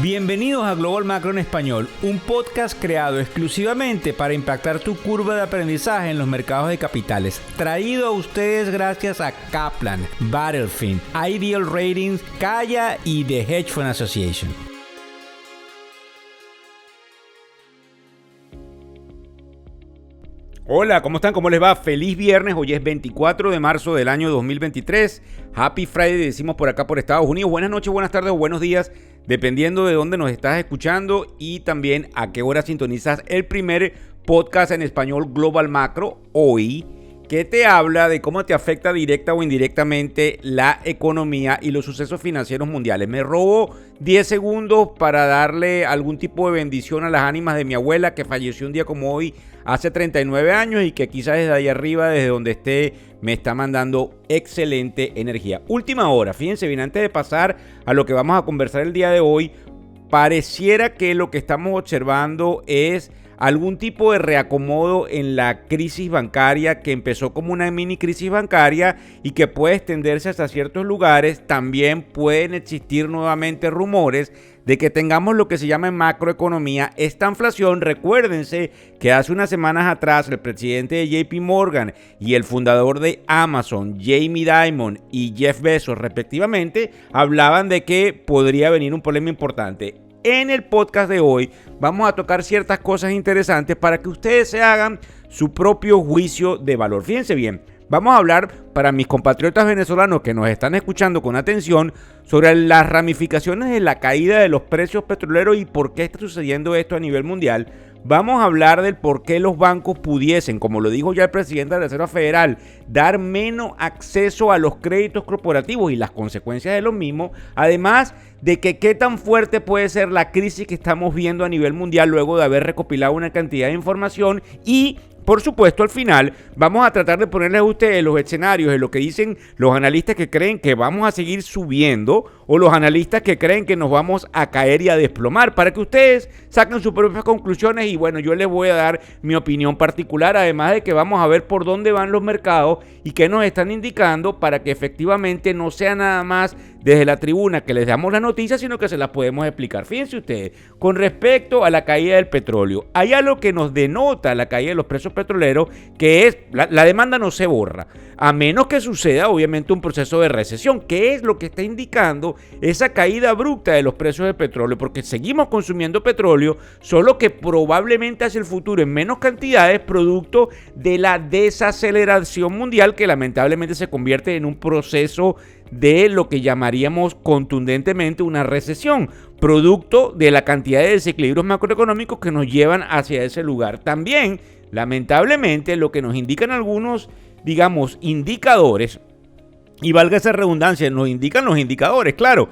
Bienvenidos a Global Macro en Español, un podcast creado exclusivamente para impactar tu curva de aprendizaje en los mercados de capitales. Traído a ustedes gracias a Kaplan, Battlefield, Ideal Ratings, Kaya y The Hedge Fund Association. Hola, ¿cómo están? ¿Cómo les va? Feliz viernes, hoy es 24 de marzo del año 2023. Happy Friday, decimos por acá por Estados Unidos. Buenas noches, buenas tardes o buenos días, dependiendo de dónde nos estás escuchando y también a qué hora sintonizas el primer podcast en español Global Macro hoy, que te habla de cómo te afecta directa o indirectamente la economía y los sucesos financieros mundiales. Me robo 10 segundos para darle algún tipo de bendición a las ánimas de mi abuela que falleció un día como hoy hace 39 años y que quizás desde ahí arriba, desde donde esté, me está mandando excelente energía. Última hora, fíjense bien, antes de pasar a lo que vamos a conversar el día de hoy, pareciera que lo que estamos observando es algún tipo de reacomodo en la crisis bancaria que empezó como una mini crisis bancaria y que puede extenderse hasta ciertos lugares. También pueden existir nuevamente rumores de que tengamos lo que se llama en macroeconomía esta inflación. Recuérdense que hace unas semanas atrás el presidente de JP Morgan y el fundador de Amazon, Jamie Dimon y Jeff Bezos respectivamente, hablaban de que podría venir un problema importante. En el podcast de hoy vamos a tocar ciertas cosas interesantes para que ustedes se hagan su propio juicio de valor. Fíjense bien, vamos a hablar para mis compatriotas venezolanos que nos están escuchando con atención sobre las ramificaciones de la caída de los precios petroleros y por qué está sucediendo esto a nivel mundial. Vamos a hablar del por qué los bancos pudiesen, como lo dijo ya el presidente de la Reserva Federal, dar menos acceso a los créditos corporativos y las consecuencias de los mismos. Además de que qué tan fuerte puede ser la crisis que estamos viendo a nivel mundial luego de haber recopilado una cantidad de información. Y por supuesto, al final vamos a tratar de ponerles a ustedes los escenarios de lo que dicen los analistas que creen que vamos a seguir subiendo o los analistas que creen que nos vamos a caer y a desplomar, para que ustedes saquen sus propias conclusiones. Y bueno, yo les voy a dar mi opinión particular, además de que vamos a ver por dónde van los mercados y qué nos están indicando para que efectivamente no sea nada más desde la tribuna que les damos la noticia, sino que se las podemos explicar. Fíjense ustedes, con respecto a la caída del petróleo, hay algo que nos denota la caída de los precios petroleros, que es la demanda no se borra, a menos que suceda obviamente un proceso de recesión, que es lo que está indicando esa caída abrupta de los precios del petróleo, porque seguimos consumiendo petróleo, solo que probablemente hacia el futuro en menos cantidades, producto de la desaceleración mundial que lamentablemente se convierte en un proceso de lo que llamaríamos contundentemente una recesión, producto de la cantidad de desequilibrios macroeconómicos que nos llevan hacia ese lugar. También, lamentablemente, lo que nos indican algunos, digamos, indicadores, y valga esa redundancia, nos indican los indicadores, claro,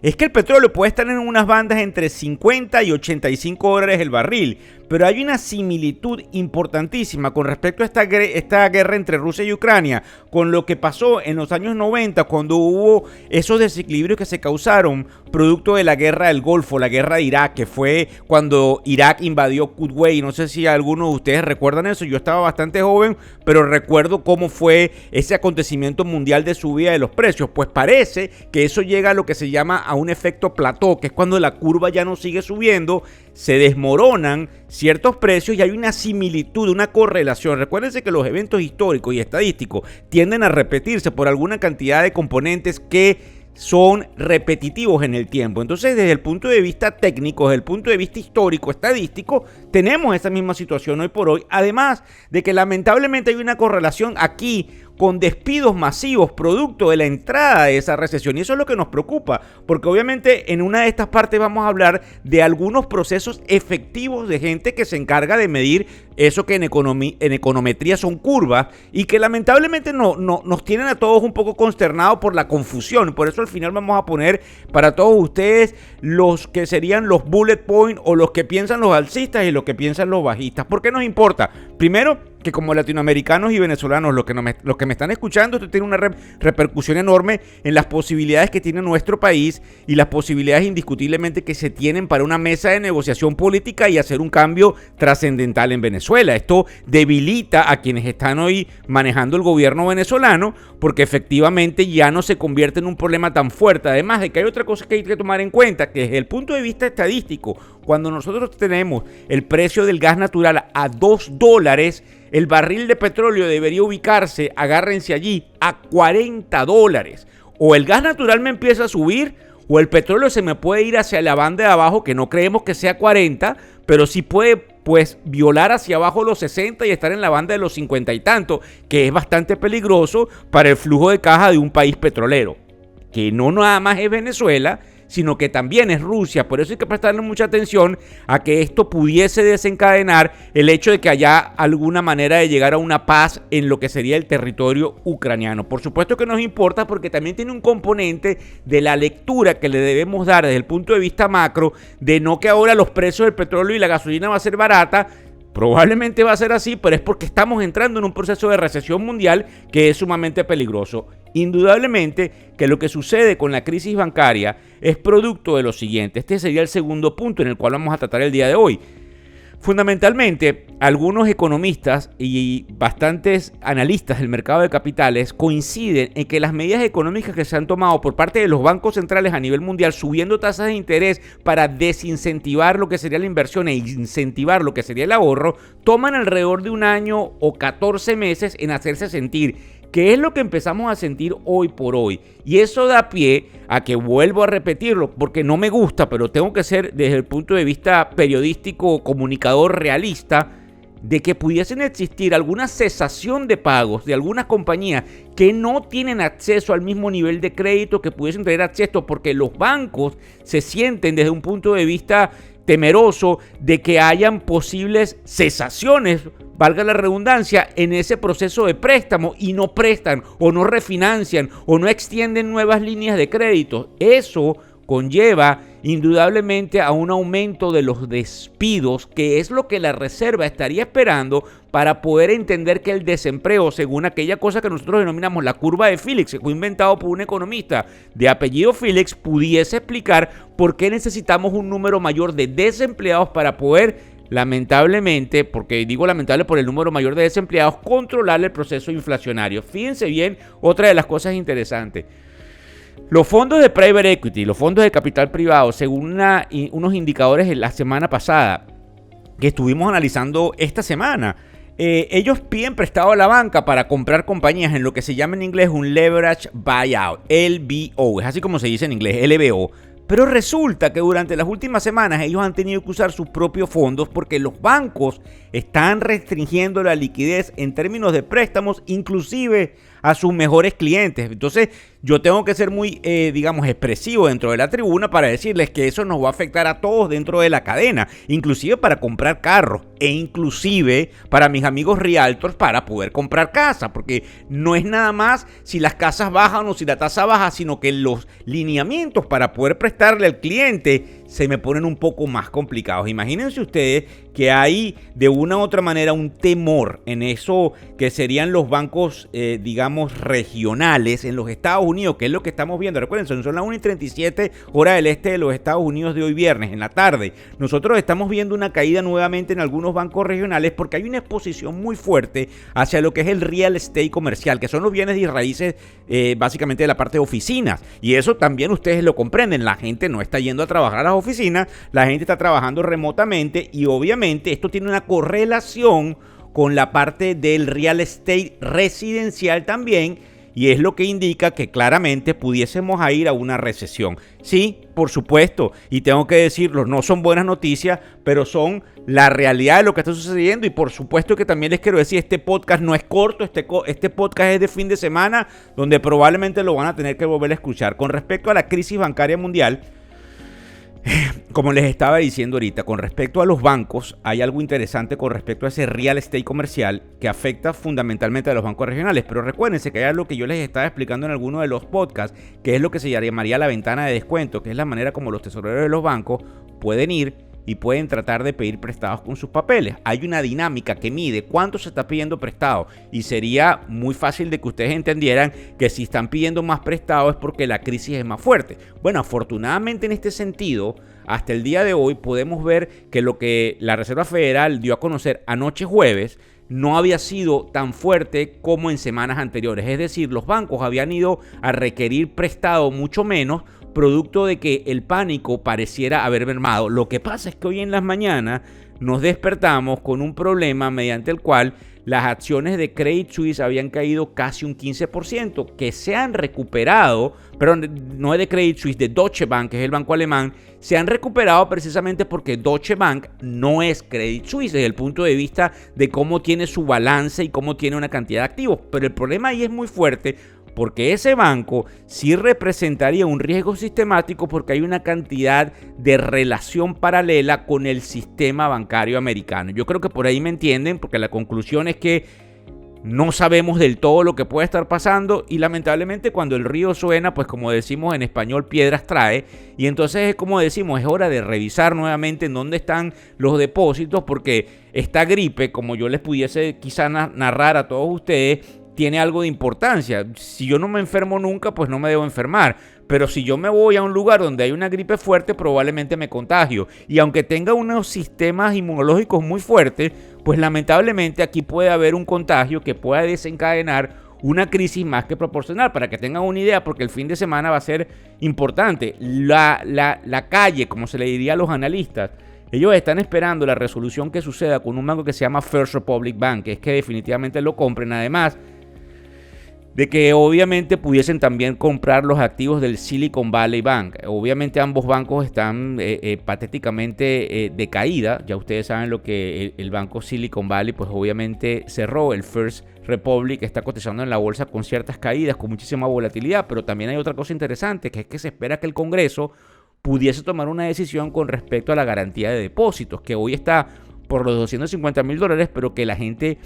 es que el petróleo puede estar en unas bandas entre 50 y 85 dólares el barril, pero hay una similitud importantísima con respecto a esta guerra entre Rusia y Ucrania, con lo que pasó en los años 90 cuando hubo esos desequilibrios que se causaron producto de la guerra del Golfo, la guerra de Irak, que fue cuando Irak invadió Kuwait. No sé si algunos de ustedes recuerdan eso, yo estaba bastante joven, pero recuerdo cómo fue ese acontecimiento mundial de subida de los precios. Pues parece que eso llega a lo que se llama a un efecto plató, que es cuando la curva ya no sigue subiendo, se desmoronan ciertos precios y hay una similitud, una correlación. Recuérdense que los eventos históricos y estadísticos tienden a repetirse por alguna cantidad de componentes que son repetitivos en el tiempo. Entonces, desde el punto de vista técnico, desde el punto de vista histórico, estadístico, tenemos esa misma situación hoy por hoy. Además de que lamentablemente hay una correlación aquí con despidos masivos producto de la entrada de esa recesión, y eso es lo que nos preocupa, porque obviamente en una de estas partes vamos a hablar de algunos procesos efectivos de gente que se encarga de medir eso que en econometría son curvas y que lamentablemente nos tienen a todos un poco consternados por la confusión. Por eso al final vamos a poner para todos ustedes los que serían los bullet points o los que piensan los alcistas y los que piensan los bajistas. ¿Por qué nos importa? Primero, que como latinoamericanos y venezolanos, los que me están escuchando, esto tiene una repercusión enorme en las posibilidades que tiene nuestro país y las posibilidades indiscutiblemente que se tienen para una mesa de negociación política y hacer un cambio trascendental en Venezuela. Esto debilita a quienes están hoy manejando el gobierno venezolano, porque efectivamente ya no se convierte en un problema tan fuerte. Además de que hay otra cosa que hay que tomar en cuenta, que desde el punto de vista estadístico, cuando nosotros tenemos el precio del gas natural a $2, el barril de petróleo debería ubicarse, agárrense allí, a $40. O el gas natural me empieza a subir, o el petróleo se me puede ir hacia la banda de abajo, que no creemos que sea 40, pero sí puede pues violar hacia abajo los 60 y estar en la banda de los 50 y tanto, que es bastante peligroso para el flujo de caja de un país petrolero, que no nada más es Venezuela, sino que también es Rusia. Por eso hay que prestarle mucha atención a que esto pudiese desencadenar el hecho de que haya alguna manera de llegar a una paz en lo que sería el territorio ucraniano. Por supuesto que nos importa porque también tiene un componente de la lectura que le debemos dar desde el punto de vista macro, de no que ahora los precios del petróleo y la gasolina va a ser barata. Probablemente va a ser así, pero es porque estamos entrando en un proceso de recesión mundial que es sumamente peligroso. Indudablemente que lo que sucede con la crisis bancaria es producto de lo siguiente. Este sería el segundo punto en el cual vamos a tratar el día de hoy. Fundamentalmente, algunos economistas y bastantes analistas del mercado de capitales coinciden en que las medidas económicas que se han tomado por parte de los bancos centrales a nivel mundial, subiendo tasas de interés para desincentivar lo que sería la inversión e incentivar lo que sería el ahorro, toman alrededor de un año o 14 meses en hacerse sentir, que es lo que empezamos a sentir hoy por hoy. Y eso da pie a que vuelvo a repetirlo, porque no me gusta, pero tengo que ser desde el punto de vista periodístico, comunicador realista, de que pudiesen existir alguna cesación de pagos de algunas compañías que no tienen acceso al mismo nivel de crédito que pudiesen tener acceso, porque los bancos se sienten desde un punto de vista temeroso de que hayan posibles cesaciones, valga la redundancia, en ese proceso de préstamo y no prestan o no refinancian o no extienden nuevas líneas de crédito. Eso conlleva indudablemente a un aumento de los despidos, que es lo que la Reserva estaría esperando para poder entender que el desempleo, según aquella cosa que nosotros denominamos la curva de Phillips, que fue inventado por un economista de apellido Phillips, pudiese explicar por qué necesitamos un número mayor de desempleados para poder, lamentablemente, porque digo lamentable por el número mayor de desempleados, controlar el proceso inflacionario. Fíjense bien, otra de las cosas interesantes. Los fondos de private equity, los fondos de capital privado, según unos indicadores la semana pasada que estuvimos analizando esta semana, ellos piden prestado a la banca para comprar compañías en lo que se llama en inglés un leverage buyout, LBO, es así como se dice en inglés, LBO. Pero resulta que durante las últimas semanas ellos han tenido que usar sus propios fondos porque los bancos están restringiendo la liquidez en términos de préstamos, inclusive a sus mejores clientes. Entonces yo tengo que ser muy, expresivo dentro de la tribuna para decirles que eso nos va a afectar a todos dentro de la cadena, inclusive para comprar carros e inclusive para mis amigos realtors para poder comprar casa, porque no es nada más si las casas bajan o si la tasa baja, sino que los lineamientos para poder prestarle al cliente se me ponen un poco más complicados. Imagínense ustedes que hay de una u otra manera un temor en eso que serían los bancos, regionales en los Estados Unidos, que es lo que estamos viendo. Recuerden, son las 1:37 hora del este de los Estados Unidos de hoy viernes, en la tarde. Nosotros estamos viendo una caída nuevamente en algunos bancos regionales porque hay una exposición muy fuerte hacia lo que es el real estate comercial, que son los bienes y raíces básicamente de la parte de oficinas. Y eso también ustedes lo comprenden. La gente no está yendo a trabajar a las oficinas, la gente está trabajando remotamente y obviamente esto tiene una correlación con la parte del real estate residencial también, y es lo que indica que claramente pudiésemos ir a una recesión. Sí, por supuesto, y tengo que decirlo, no son buenas noticias, pero son la realidad de lo que está sucediendo. Y por supuesto que también les quiero decir, este podcast no es corto, este podcast es de fin de semana, donde probablemente lo van a tener que volver a escuchar. Con respecto a la crisis bancaria mundial, como les estaba diciendo ahorita, con respecto a los bancos, hay algo interesante con respecto a ese real estate comercial que afecta fundamentalmente a los bancos regionales. Pero recuérdense que hay algo que yo les estaba explicando en alguno de los podcasts, que es lo que se llamaría la ventana de descuento, que es la manera como los tesoreros de los bancos pueden ir y pueden tratar de pedir prestados con sus papeles. Hay una dinámica que mide cuánto se está pidiendo prestado y sería muy fácil de que ustedes entendieran que si están pidiendo más prestado es porque la crisis es más fuerte. Bueno, afortunadamente en este sentido, hasta el día de hoy podemos ver que lo que la Reserva Federal dio a conocer anoche jueves no había sido tan fuerte como en semanas anteriores. Es decir, los bancos habían ido a requerir prestado mucho menos, producto de que el pánico pareciera haber mermado. Lo que pasa es que hoy en las mañanas nos despertamos con un problema mediante el cual las acciones de Credit Suisse habían caído casi un 15%, que se han recuperado, perdón, no es de Credit Suisse, de Deutsche Bank, que es el banco alemán, se han recuperado precisamente porque Deutsche Bank no es Credit Suisse desde el punto de vista de cómo tiene su balance y cómo tiene una cantidad de activos. Pero el problema ahí es muy fuerte, porque ese banco sí representaría un riesgo sistemático porque hay una cantidad de relación paralela con el sistema bancario americano. Yo creo que por ahí me entienden, porque la conclusión es que no sabemos del todo lo que puede estar pasando y lamentablemente cuando el río suena, pues como decimos en español, piedras trae. Y entonces es como decimos, es hora de revisar nuevamente en dónde están los depósitos, porque esta gripe, como yo les pudiese quizá narrar a todos ustedes, tiene algo de importancia. Si yo no me enfermo nunca, pues no me debo enfermar. Pero si yo me voy a un lugar donde hay una gripe fuerte, probablemente me contagio. Y aunque tenga unos sistemas inmunológicos muy fuertes, pues lamentablemente aquí puede haber un contagio que pueda desencadenar una crisis más que proporcional. Para que tengan una idea, porque el fin de semana va a ser importante. La calle, como se le diría a los analistas, ellos están esperando la resolución que suceda con un banco que se llama First Republic Bank, que es que definitivamente lo compren. Además de que obviamente pudiesen también comprar los activos del Silicon Valley Bank. Obviamente ambos bancos están patéticamente de caída. Ya ustedes saben lo que el banco Silicon Valley pues obviamente cerró. El First Republic está cotizando en la bolsa con ciertas caídas, con muchísima volatilidad. Pero también hay otra cosa interesante, que es que se espera que el Congreso pudiese tomar una decisión con respecto a la garantía de depósitos, que hoy está por los $250,000, pero que la gente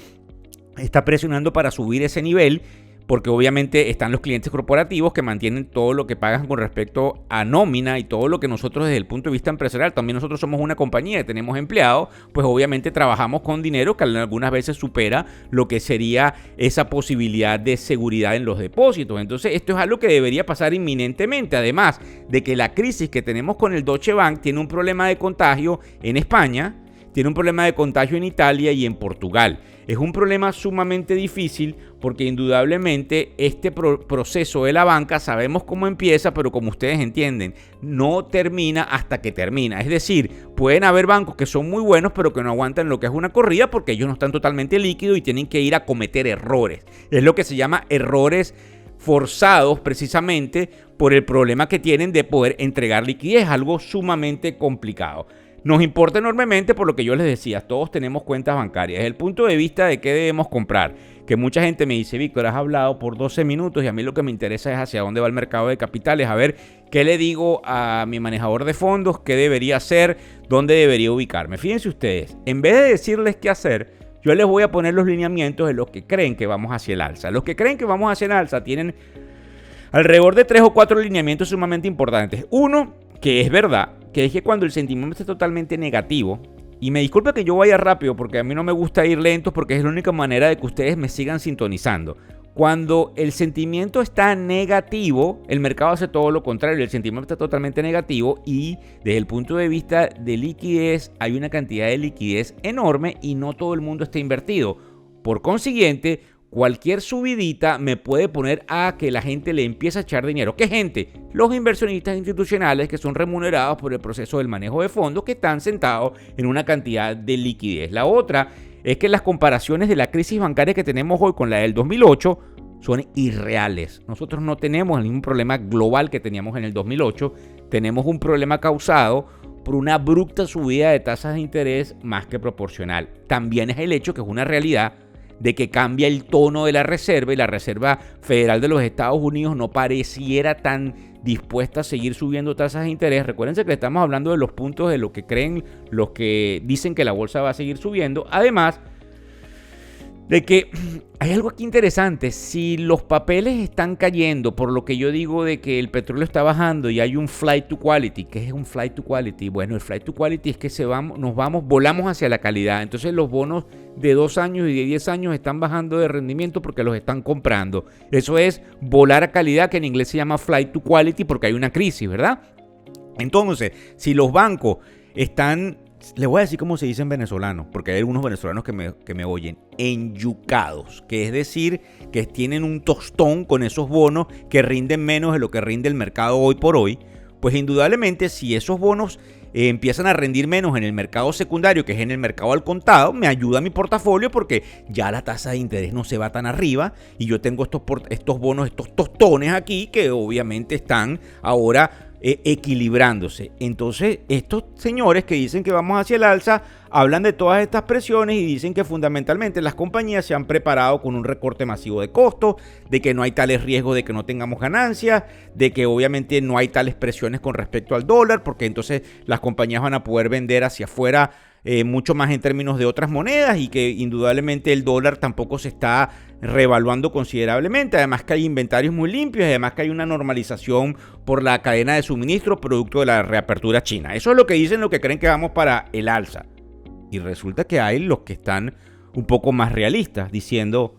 está presionando para subir ese nivel, porque obviamente están los clientes corporativos que mantienen todo lo que pagan con respecto a nómina y todo lo que nosotros desde el punto de vista empresarial, también nosotros somos una compañía, tenemos empleados, pues obviamente trabajamos con dinero que algunas veces supera lo que sería esa posibilidad de seguridad en los depósitos. Entonces esto es algo que debería pasar inminentemente, además de que la crisis que tenemos con el Deutsche Bank tiene un problema de contagio en España, tiene un problema de contagio en Italia y en Portugal. Es un problema sumamente difícil porque indudablemente este proceso de la banca sabemos cómo empieza, pero como ustedes entienden, no termina hasta que termina. Es decir, pueden haber bancos que son muy buenos pero que no aguantan lo que es una corrida porque ellos no están totalmente líquidos y tienen que ir a cometer errores. Es lo que se llama errores forzados precisamente por el problema que tienen de poder entregar liquidez, algo sumamente complicado. Nos importa enormemente por lo que yo les decía, todos tenemos cuentas bancarias. Desde el punto de vista de qué debemos comprar, que mucha gente me dice, Víctor, has hablado por 12 minutos y a mí lo que me interesa es hacia dónde va el mercado de capitales, a ver qué le digo a mi manejador de fondos, qué debería hacer, dónde debería ubicarme. Fíjense ustedes, en vez de decirles qué hacer, yo les voy a poner los lineamientos de los que creen que vamos hacia el alza. Los que creen que vamos hacia el alza tienen alrededor de 3 o 4 lineamientos sumamente importantes. Uno, que es verdad, que es que cuando el sentimiento está totalmente negativo, y me disculpa que yo vaya rápido porque a mí no me gusta ir lento porque es la única manera de que ustedes me sigan sintonizando. Cuando el sentimiento está negativo, el mercado hace todo lo contrario, el sentimiento está totalmente negativo y desde el punto de vista de liquidez hay una cantidad de liquidez enorme y no todo el mundo está invertido. Por consiguiente, cualquier subidita me puede poner a que la gente le empiece a echar dinero. ¿Qué gente? Los inversionistas institucionales que son remunerados por el proceso del manejo de fondos que están sentados en una cantidad de liquidez. La otra es que las comparaciones de la crisis bancaria que tenemos hoy con la del 2008 son irreales. Nosotros no tenemos el mismo problema global que teníamos en el 2008. Tenemos un problema causado por una abrupta subida de tasas de interés más que proporcional. También es el hecho que es una realidad de que cambia el tono de la Reserva y la Reserva Federal de los Estados Unidos no pareciera tan dispuesta a seguir subiendo tasas de interés. Recuérdense que estamos hablando de los puntos de lo que creen los que dicen que la bolsa va a seguir subiendo. Además de que hay algo aquí interesante. Si los papeles están cayendo, por lo que yo digo de que el petróleo está bajando y hay un flight to quality. ¿Qué es un flight to quality? Bueno, el flight to quality es que volamos hacia la calidad. Entonces los bonos de 2 años y de 10 años están bajando de rendimiento porque los están comprando. Eso es volar a calidad, que en inglés se llama flight to quality, porque hay una crisis, ¿verdad? Entonces, si los bancos están, les voy a decir cómo se dice en venezolano, porque hay algunos venezolanos que me oyen, enyucados, que es decir, que tienen un tostón con esos bonos que rinden menos de lo que rinde el mercado hoy por hoy. Pues indudablemente, si esos bonos empiezan a rendir menos en el mercado secundario, que es en el mercado al contado, me ayuda a mi portafolio porque ya la tasa de interés no se va tan arriba y yo tengo estos bonos, estos tostones aquí que obviamente están ahora equilibrándose. Entonces, estos señores que dicen que vamos hacia el alza hablan de todas estas presiones y dicen que fundamentalmente las compañías se han preparado con un recorte masivo de costos, de que no hay tales riesgos de que no tengamos ganancias, de que obviamente no hay tales presiones con respecto al dólar, porque entonces las compañías van a poder vender hacia afuera mucho más en términos de otras monedas, y que indudablemente el dólar tampoco se está revaluando considerablemente, además que hay inventarios muy limpios, además que hay una normalización por la cadena de suministro producto de la reapertura china. Eso es lo que dicen, lo que creen que vamos para el alza. Y resulta que hay los que están un poco más realistas diciendo,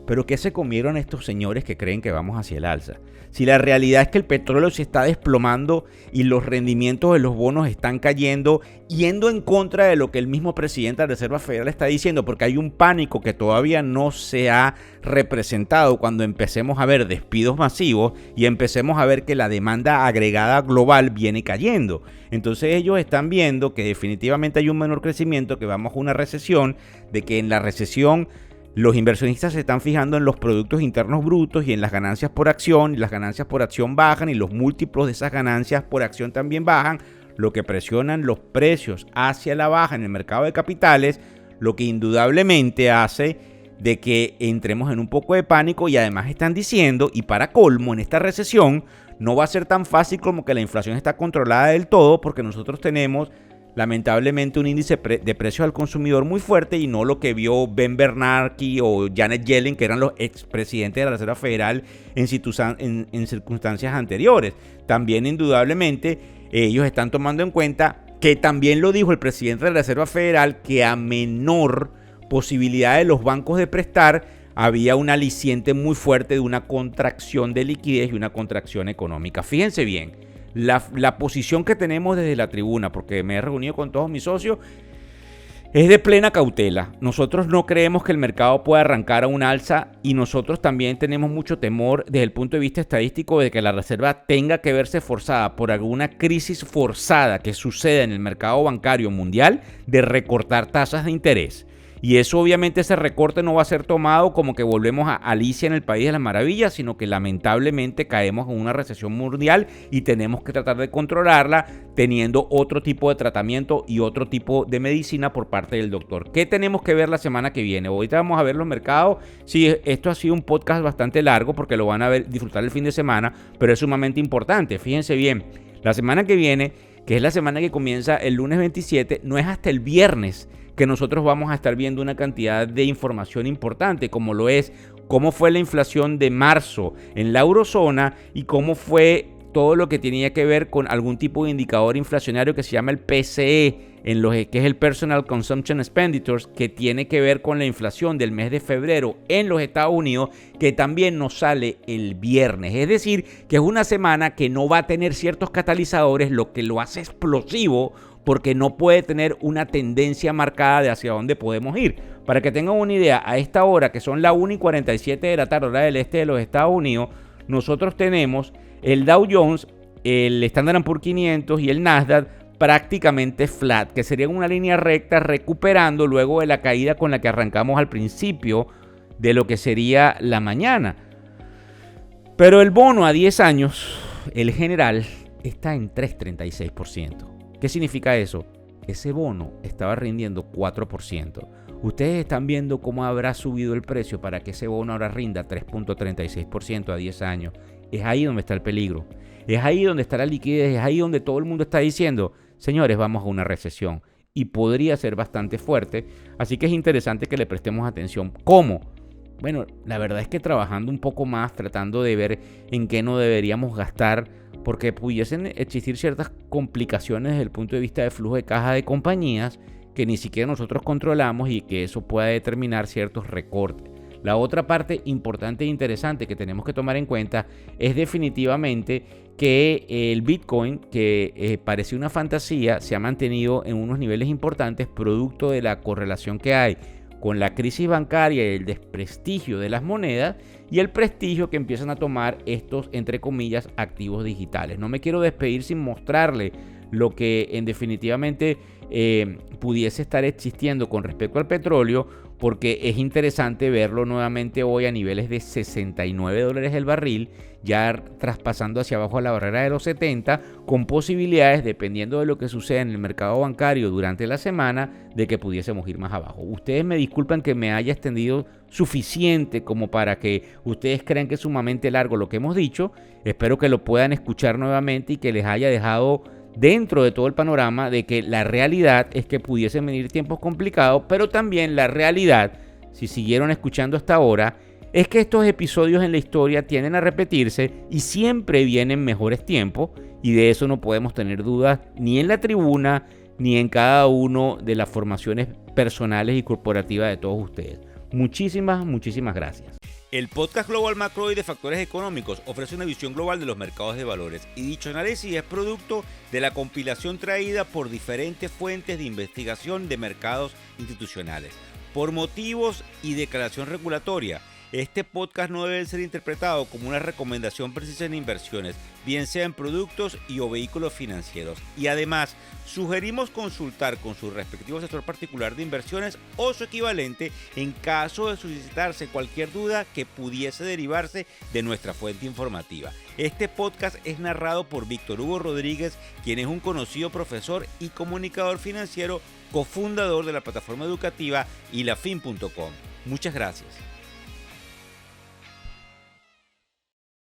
¿pero qué se comieron estos señores que creen que vamos hacia el alza? Si la realidad es que el petróleo se está desplomando y los rendimientos de los bonos están cayendo, yendo en contra de lo que el mismo presidente de la Reserva Federal está diciendo, porque hay un pánico que todavía no se ha representado cuando empecemos a ver despidos masivos y empecemos a ver que la demanda agregada global viene cayendo. Entonces ellos están viendo que definitivamente hay un menor crecimiento, que vamos a una recesión, de que en la recesión los inversionistas se están fijando en los productos internos brutos y en las ganancias por acción, y las ganancias por acción bajan y los múltiplos de esas ganancias por acción también bajan, lo que presionan los precios hacia la baja en el mercado de capitales, lo que indudablemente hace de que entremos en un poco de pánico. Y además están diciendo, y para colmo, en esta recesión no va a ser tan fácil como que la inflación está controlada del todo, porque nosotros tenemos lamentablemente un índice de precios al consumidor muy fuerte, y no lo que vio Ben Bernanke o Janet Yellen, que eran los expresidentes de la Reserva Federal en circunstancias anteriores. También indudablemente ellos están tomando en cuenta, que también lo dijo el presidente de la Reserva Federal, que a menor posibilidad de los bancos de prestar, había un aliciente muy fuerte de una contracción de liquidez y una contracción económica. Fíjense bien. La posición que tenemos desde la tribuna, porque me he reunido con todos mis socios, es de plena cautela. Nosotros no creemos que el mercado pueda arrancar a un alza, y nosotros también tenemos mucho temor desde el punto de vista estadístico de que la Reserva tenga que verse forzada por alguna crisis forzada que suceda en el mercado bancario mundial de recortar tasas de interés. Y eso, obviamente, ese recorte no va a ser tomado como que volvemos a Alicia en el País de las Maravillas, sino que lamentablemente caemos en una recesión mundial y tenemos que tratar de controlarla teniendo otro tipo de tratamiento y otro tipo de medicina por parte del doctor. ¿Qué tenemos que ver la semana que viene? Ahorita vamos a ver los mercados. Sí, esto ha sido un podcast bastante largo porque lo van a disfrutar el fin de semana, pero es sumamente importante. Fíjense bien, la semana que viene, que es la semana que comienza el lunes 27, no es hasta el viernes que nosotros vamos a estar viendo una cantidad de información importante, como lo es cómo fue la inflación de marzo en la eurozona y cómo fue todo lo que tenía que ver con algún tipo de indicador inflacionario que se llama el PCE, que es el Personal Consumption Expenditures, que tiene que ver con la inflación del mes de febrero en los Estados Unidos, que también nos sale el viernes. Es decir, que es una semana que no va a tener ciertos catalizadores, lo que lo hace explosivo, porque no puede tener una tendencia marcada de hacia dónde podemos ir. Para que tengan una idea, a esta hora, que son las 1:47 de la tarde, hora del este de los Estados Unidos, nosotros tenemos el Dow Jones, el Standard & Poor's 500 y el Nasdaq prácticamente flat, que serían una línea recta recuperando luego de la caída con la que arrancamos al principio de lo que sería la mañana. Pero el bono a 10 años, el general, está en 3,36%. ¿Qué significa eso? Ese bono estaba rindiendo 4%. Ustedes están viendo cómo habrá subido el precio para que ese bono ahora rinda 3,36% a 10 años. Es ahí donde está el peligro. Es ahí donde está la liquidez. Es ahí donde todo el mundo está diciendo, señores, vamos a una recesión. y podría ser bastante fuerte. Así que es interesante que le prestemos atención. ¿Cómo? Bueno, la verdad es que trabajando un poco más, tratando de ver en qué no deberíamos gastar, porque pudiesen existir ciertas complicaciones desde el punto de vista de flujo de caja de compañías que ni siquiera nosotros controlamos y que eso pueda determinar ciertos recortes. La otra parte importante e interesante que tenemos que tomar en cuenta es definitivamente que el Bitcoin, que parecía una fantasía, se ha mantenido en unos niveles importantes producto de la correlación que hay con la crisis bancaria y el desprestigio de las monedas y el prestigio que empiezan a tomar estos, entre comillas, activos digitales. No me quiero despedir sin mostrarle lo que en definitivamente pudiese estar existiendo con respecto al petróleo, porque es interesante verlo nuevamente hoy a niveles de $69 el barril, ya traspasando hacia abajo a la barrera de los 70, con posibilidades, dependiendo de lo que suceda en el mercado bancario durante la semana, de que pudiésemos ir más abajo. Ustedes me disculpan que me haya extendido suficiente como para que ustedes crean que es sumamente largo lo que hemos dicho. Espero que lo puedan escuchar nuevamente y que les haya dejado dentro de todo el panorama de que la realidad es que pudiesen venir tiempos complicados, pero también la realidad, si siguieron escuchando hasta ahora, es que estos episodios en la historia tienden a repetirse y siempre vienen mejores tiempos, y de eso no podemos tener dudas ni en la tribuna ni en cada uno de las formaciones personales y corporativas de todos ustedes. Muchísimas gracias. El podcast Global Macro y de Factores Económicos ofrece una visión global de los mercados de valores, y dicho análisis es producto de la compilación traída por diferentes fuentes de investigación de mercados institucionales. Por motivos y declaración regulatoria, este podcast no debe ser interpretado como una recomendación precisa en inversiones, bien sea en productos y o vehículos financieros. Y además, sugerimos consultar con su respectivo asesor particular de inversiones o su equivalente en caso de suscitarse cualquier duda que pudiese derivarse de nuestra fuente informativa. Este podcast es narrado por Víctor Hugo Rodríguez, quien es un conocido profesor y comunicador financiero, cofundador de la plataforma educativa ilafin.com. Muchas gracias.